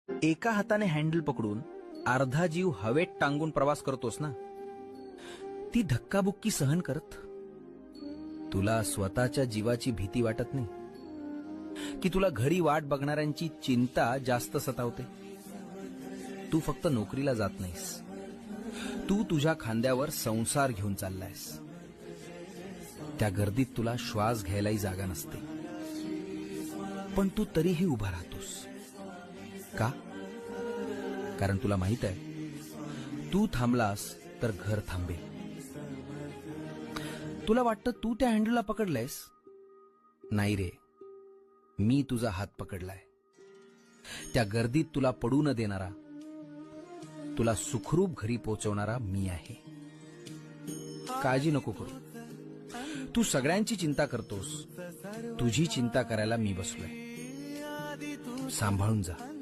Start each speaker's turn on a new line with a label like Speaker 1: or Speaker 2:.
Speaker 1: एका हाताने हँडल पकडून अर्धा जीव हवेत टांगून प्रवास करतोस ना, ती धक्काबुक्की सहन करत तुला स्वतःच्या जीवाची भीती वाटत नाही की तुला घरी वाट बघणाऱ्यांची चिंता जास्त सतावते? तू फक्त नोकरीला जात नाहीस, तू तुझ्या खांद्यावर संसार घेऊन चाललायस. त्या गर्दीत तुला श्वास घ्यायलाही जागा नसते, पण तू तरीही उभा राहतोस. का? कारण तुला माहित आहे, तू थांबलास तर घर थांबेल. तुला वाटतं तू त्या हँडलला पकडलायस. नाही रे, मी तुझा हात पकडलाय. त्या गर्दीत तुला पडू न देणारा, तुला सुखरूप घरी पोहोचवणारा मी आहे. काळजी नको करू. तू सगळ्यांची चिंता करतोस, तुझी चिंता करायला मी बसलोय. सांभाळून जा.